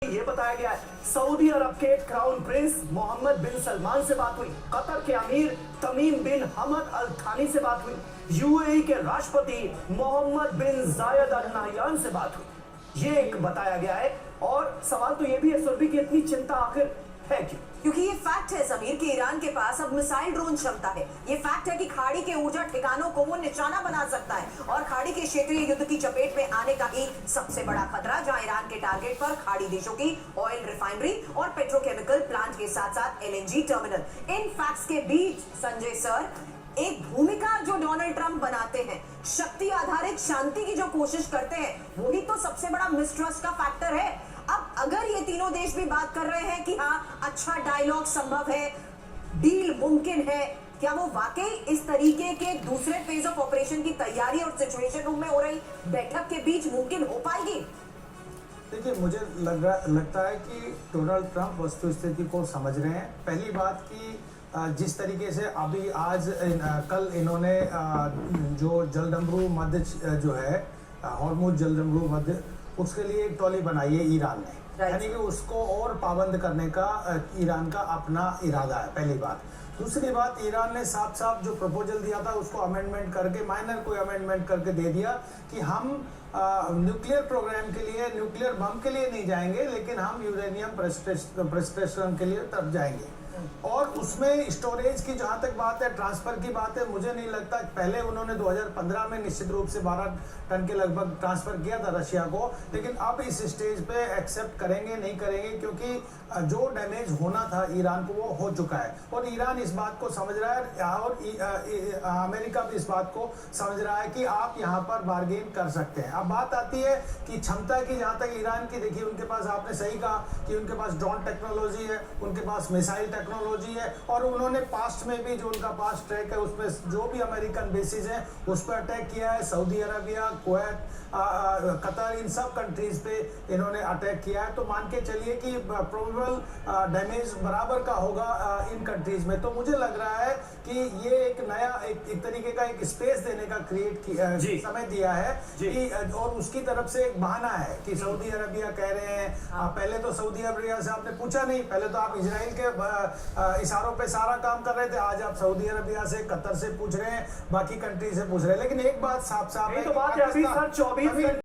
ये बताया गया है सऊदी अरब के क्राउन प्रिंस मोहम्मद बिन सलमान से बात हुई, कतर के अमीर तमीम बिन हमद अल थानी से बात हुई, यूएई के राष्ट्रपति मोहम्मद बिन जायद अल नहयान से बात हुई। ये एक बताया गया है। और सवाल तो ये भी है सुरभि की इतनी चिंता आखिर है क्यों? क्योंकि ये फैक्ट है समीर कि ईरान के पास अब मिसाइल ड्रोन क्षमता है। ये फैक्ट है कि खाड़ी के ऊर्जा ठिकानों को वो निशाना बना सकता है और खाड़ी के क्षेत्रीय युद्ध की चपेट में आने का ही सबसे बड़ा खतरा, जहां ईरान के टारगेट पर खाड़ी देशों की ऑयल रिफाइनरी और पेट्रोकेमिकल प्लांट के साथ साथ एलएनजी टर्मिनल। इन फैक्ट्स के बीच संजय सर, एक भूमिका जो डोनाल्ड ट्रंप बनाते हैं, शक्ति आधारित शांति की जो कोशिश करते हैं, वही तो सबसे बड़ा मिसट्रस्ट का फैक्टर है। अब अगर ये तीनों देश भी बात कर रहे हैं कि हाँ अच्छा डायलॉग संभव है, डील मुमकिन है, क्या वो वाकई इस तरीके के दूसरे फेज ऑफ ऑपरेशन की तैयारी और सिचुएशन रूम में हो रही बैठक के बीच मुमकिन हो पाएगी? देखिए, मुझे लगता है कि डोनाल्ड ट्रंप वस्तुस्थिति को समझ रहे हैं। पहली बात कि जिस तरीके से अभी कल इन्होंने जो जलडमरू मध्य जो है हॉर्मुज जलडमरू मध्य, उसके लिए एक टॉली बनाई है ईरान ने, यानी कि उसको और पाबंद करने का ईरान का अपना इरादा है, पहली बात। दूसरी बात, ईरान ने साफ साफ जो प्रपोजल दिया था उसको अमेंडमेंट करके, माइनर कोई अमेंडमेंट करके दे दिया कि हम न्यूक्लियर प्रोग्राम के लिए, न्यूक्लियर बम के लिए नहीं जाएंगे, लेकिन हम यूरेनियम प्रेसिपिटेशन के लिए तब जाएंगे। और उसमें स्टोरेज की जहां तक बात है, ट्रांसफर की बात है, मुझे नहीं लगता। पहले उन्होंने 2015 में निश्चित रूप से 12 टन के लगभग ट्रांसफर किया था रशिया को, लेकिन अब इस स्टेज पे एक्सेप्ट करेंगे नहीं करेंगे, क्योंकि जो डैमेज होना था ईरान को वो हो चुका है और ईरान इस बात को समझ रहा है और अमेरिका भी इस बात को समझ रहा है कि आप यहाँ पर बार्गेन कर सकते हैं। अब बात आती है कि क्षमता की, जहाँ तक ईरान की, देखिए उनके पास, आपने सही कहा कि उनके पास ड्रोन टेक्नोलॉजी है, उनके पास मिसाइल टेक्नोलॉजी है, और उन्होंने पास्ट में भी जो उनका पास्ट ट्रैक है उसमें जो भी अमेरिकन बेसिस हैं उस पर अटैक किया है। सऊदी अरबिया, कुवैत, कतर, इन सब कंट्रीज पे इन्होंने अटैक किया है। तो मान के चलिए कि प्रोबेबल डैमेज बराबर का होगा इन कंट्रीज में। तो मुझे लग रहा है कि ये एक नया एक तरीके का एक स्पेस देने का समय दिया है कि, और उसकी तरफ से एक बहाना है कि सऊदी अरबिया कह रहे हैं, पहले तो सऊदी अरबिया से आपने पूछा नहीं, पहले तो आप इजराइल के इशारों पे सारा काम कर रहे थे, आज आप सऊदी अरबिया से, कतर से पूछ रहे हैं, बाकी कंट्री से पूछ रहे हैं। लेकिन एक बात साफ साफ है, तो बात है अभी सर 24